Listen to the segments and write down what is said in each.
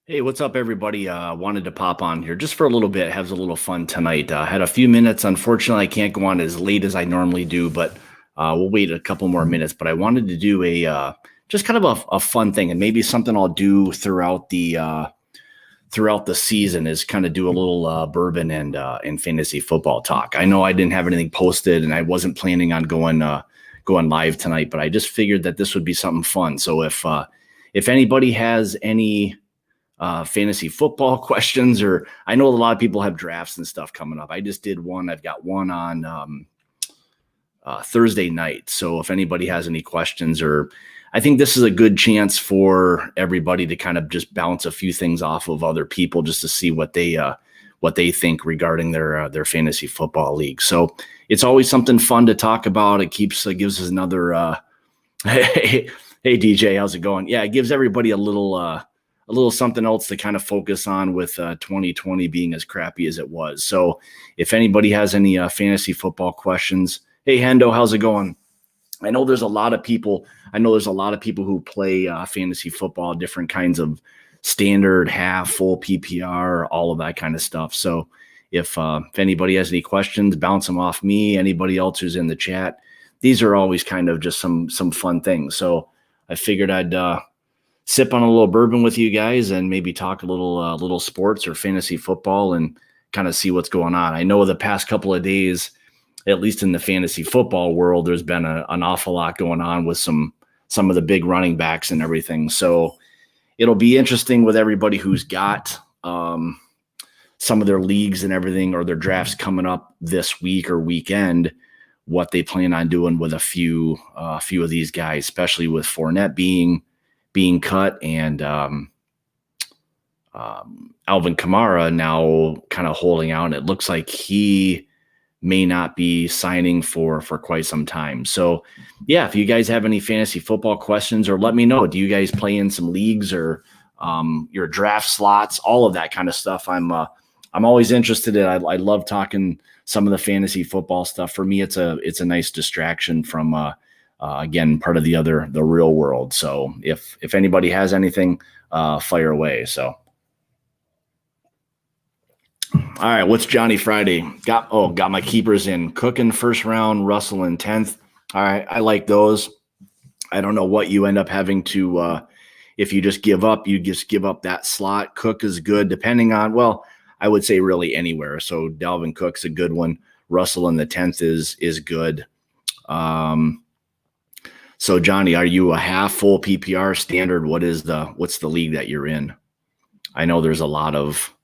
Hey, what's up, everybody? Wanted to pop on here just for a little bit, have a little fun tonight. Had a few minutes. Unfortunately, I can't go on as late as I normally do, but we'll wait a couple more minutes. But I wanted to do a just kind of a fun thing, and maybe something I'll do throughout the season is kind of do a little bourbon and fantasy football talk. I know I didn't have anything posted, and I wasn't planning on going live tonight, but I just figured that this would be something fun. So if anybody has any fantasy football questions, or I know a lot of people have drafts and stuff coming up. I just did one. I've got one on Thursday night. So if anybody has any questions, or I think this is a good chance for everybody to kind of just bounce a few things off of other people just to see what they think regarding their fantasy football league. So it's always something fun to talk about. It gives us another hey, hey DJ, how's it going? Yeah, it gives everybody a little something else to kind of focus on with 2020 being as crappy as it was. So if anybody has any fantasy football questions, hey Hendo, how's it going? I know there's a lot of people who play fantasy football, different kinds of standard, half, full PPR, all of that kind of stuff. So if anybody has any questions, bounce them off me, anybody else who's in the chat. These are always kind of just some fun things. So I figured I'd sip on a little bourbon with you guys and maybe talk a little sports or fantasy football and kind of see what's going on. I know the past couple of days, at least in the fantasy football world, there's been an awful lot going on with some of the big running backs and everything. So it'll be interesting with everybody who's got some of their leagues and everything, or their drafts coming up this week or weekend, what they plan on doing with a few of these guys, especially with Fournette being cut and Alvin Kamara now kind of holding out. And it looks like he may not be signing for quite some time. So yeah, if you guys have any fantasy football questions, or let me know, do you guys play in some leagues or your draft slots, all of that kind of stuff? I'm always interested in. I love talking some of the fantasy football stuff. For me, it's a nice distraction from again, part of the real world. So if anybody has anything, fire away. So, all right, what's Johnny Friday? Got my keepers in. Cook in first round, Russell in 10th. All right, I like those. I don't know what you end up having to if you just give up that slot. Cook is good depending on, well, I would say really anywhere. So Dalvin Cook's a good one. Russell in the 10th is good. So Johnny, are you a half full PPR standard? What's the league that you're in? I know there's a lot of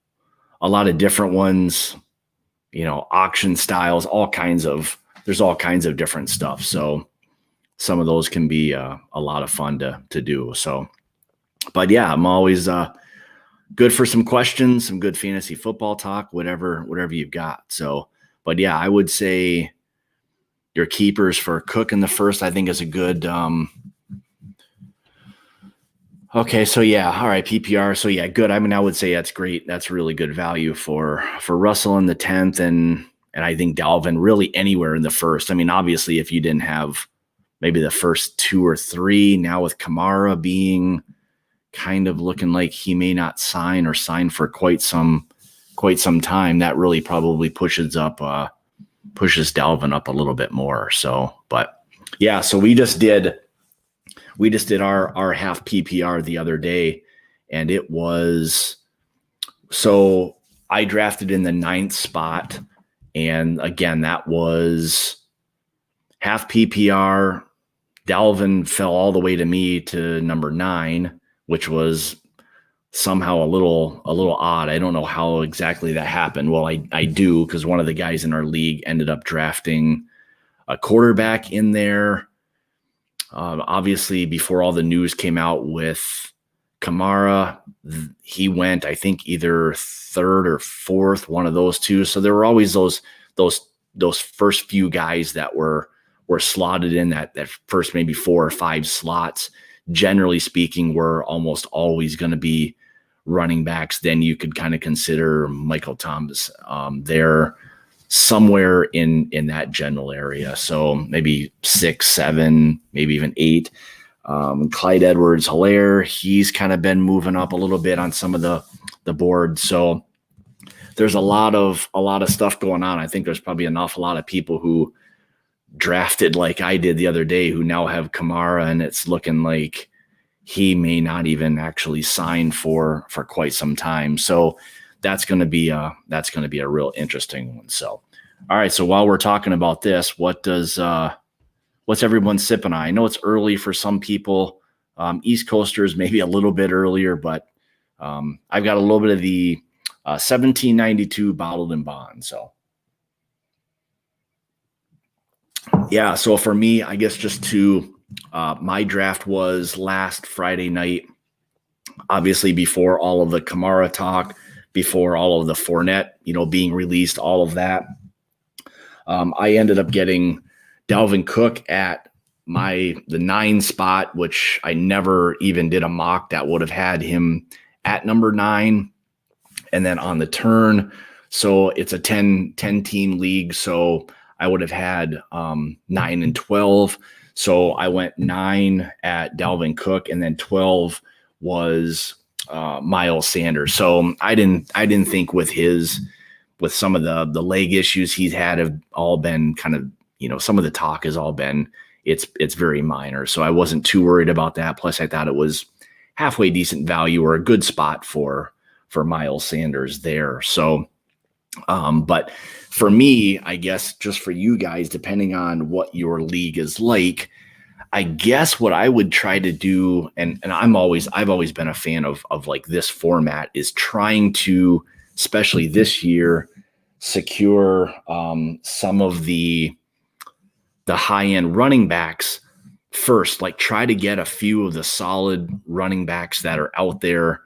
different ones, auction styles, there's all kinds of different stuff. So some of those can be a lot of fun to do. So, but yeah, I'm always good for some questions, some good fantasy football talk, whatever you've got. So, but yeah, I would say your keepers for Cook in the first, I think, is a good okay, so yeah, all right, PPR. So yeah, good. I mean, I would say that's great. That's really good value for Russell in the 10th, and I think Dalvin really anywhere in the first. I mean, obviously, if you didn't have maybe the first 2 or 3, now with Kamara being kind of looking like he may not sign for quite some time, that really probably pushes Dalvin up a little bit more. So, but yeah, so we just did our half PPR the other day, and it was, so I drafted in the 9th spot, and again, that was half PPR. Dalvin fell all the way to me to number 9, which was somehow a little odd. I don't know how exactly that happened. Well, I do, because one of the guys in our league ended up drafting a quarterback in there. Obviously, before all the news came out with Kamara, he went, I think, either 3rd or 4th, one of those two. So there were always those first few guys that were slotted in that first maybe 4 or 5 slots. Generally speaking, were almost always going to be running backs. Then you could kind of consider Michael Thomas there somewhere in that general area. So maybe 6, 7, maybe even 8. Clyde Edwards-Helaire, he's kind of been moving up a little bit on some of the board. So there's a lot of stuff going on. I think there's probably an awful lot of people who drafted like I did the other day who now have Kamara, and it's looking like he may not even actually sign for quite some time. So that's going to be a real interesting one. So, all right. So while we're talking about this, what's everyone sipping on? I know it's early for some people. East Coasters maybe a little bit earlier, but I've got a little bit of the 1792 bottled in bond. So yeah. So for me, I guess just my draft was last Friday night, obviously before all of the Kamara talk, before all of the Fournette, being released, all of that. I ended up getting Dalvin Cook at the 9 spot, which I never even did a mock that would have had him at number 9. And then on the turn, so it's a 10 team league. So I would have had 9 and 12. So I went 9 at Dalvin Cook, and then 12 was Miles Sanders. So I didn't think with some of the leg issues he's had have all been kind of, some of the talk has all been it's very minor. So I wasn't too worried about that. Plus I thought it was halfway decent value or a good spot for Miles Sanders there. So but for me, I guess just for you guys, depending on what your league is like, I guess what I would try to do, and I've always been a fan of like this format, is trying to, especially this year, secure some of the high-end running backs first. Like try to get a few of the solid running backs that are out there,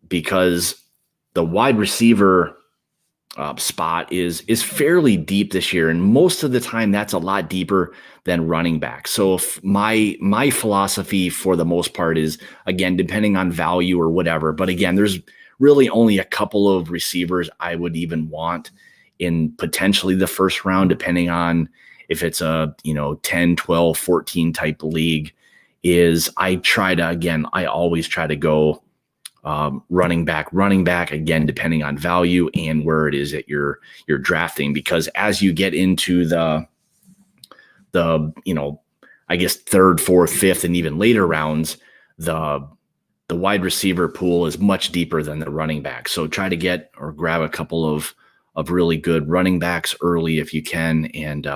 because the wide receiver spot is fairly deep this year, and most of the time that's a lot deeper than running back. So if my philosophy for the most part is, again, depending on value or whatever, but again, there's really only a couple of receivers I would even want in potentially the first round, depending on if it's a 10, 12, 14 type league. Is I always try to go running back again, depending on value and where it is that you're drafting, because as you get into the I guess third, fourth, fifth, and even later rounds, the wide receiver pool is much deeper than the running back. So try to get or grab a couple of really good running backs early if you can, and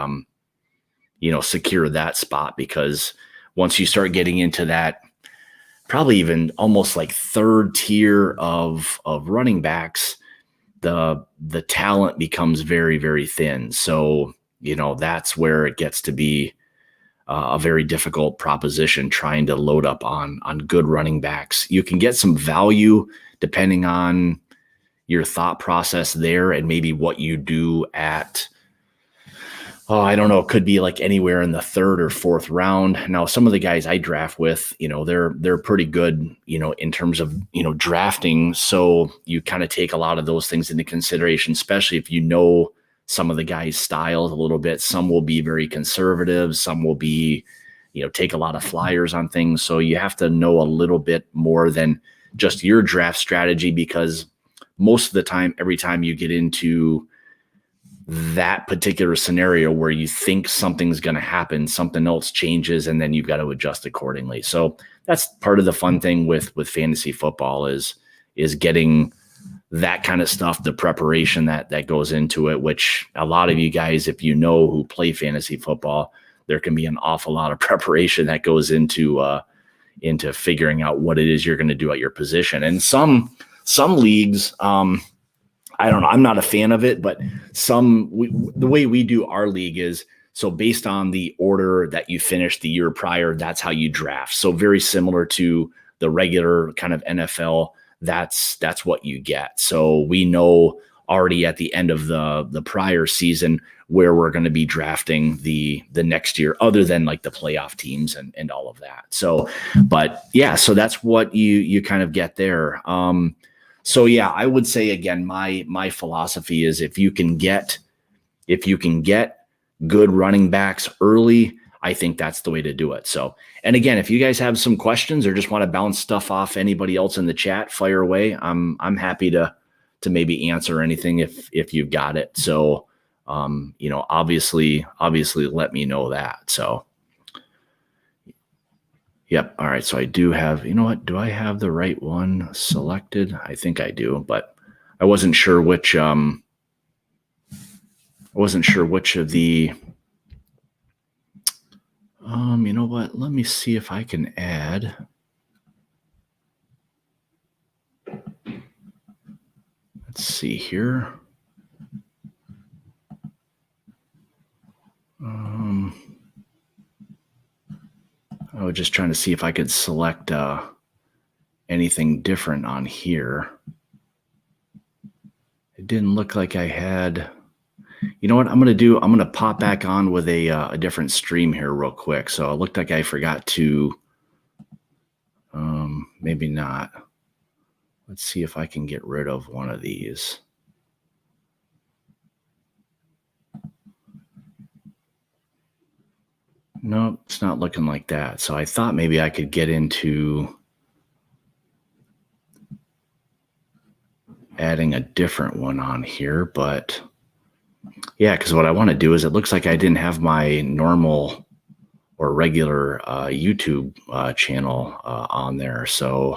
secure that spot, because once you start getting into that, probably even almost like third tier of running backs, the talent becomes very, very thin. So, that's where it gets to be a very difficult proposition, trying to load up on good running backs. You can get some value depending on your thought process there, and maybe what you do at, I don't know, it could be like anywhere in the third or fourth round. Now, some of the guys I draft with, they're pretty good, in terms of, drafting. So you kind of take a lot of those things into consideration, especially if some of the guys' styles a little bit. Some will be very conservative. Some will be, take a lot of flyers on things. So you have to know a little bit more than just your draft strategy, because most of the time, every time you get into that particular scenario where you think something's going to happen, something else changes, and then you've got to adjust accordingly. So that's part of the fun thing with fantasy football is getting that kind of stuff, the preparation that goes into it, which a lot of you guys, if who play fantasy football, there can be an awful lot of preparation that goes into figuring out what it is you're going to do at your position. And some leagues, I don't know, I'm not a fan of it, but the way we do our league is, so based on the order that you finished the year prior, that's how you draft. So very similar to the regular kind of NFL, that's what you get. So we know already at the end of the prior season where we're going to be drafting the next year, other than like the playoff teams and all of that. So, but yeah, so that's what you kind of get there. So yeah, I would say again, my philosophy is if you can get good running backs early, I think that's the way to do it. So, and again, if you guys have some questions or just want to bounce stuff off anybody else in the chat, fire away. I'm happy to maybe answer anything if you've got it. So, obviously let me know that. So, yep. All right. So I do have, you know what? Do I have the right one selected? I think I do, but I wasn't sure which of the, you know what? Let me see if I can add. Let's see here. I was just trying to see if I could select anything different on here. It didn't look like I had. You know what I'm going to do? I'm going to pop back on with a different stream here real quick. So it looked like I forgot to. Maybe not. Let's see if I can get rid of one of these. Nope, it's not looking like that. So I thought maybe I could get into adding a different one on here, but yeah, because what I want to do is it looks like I didn't have my normal or regular YouTube channel on there. So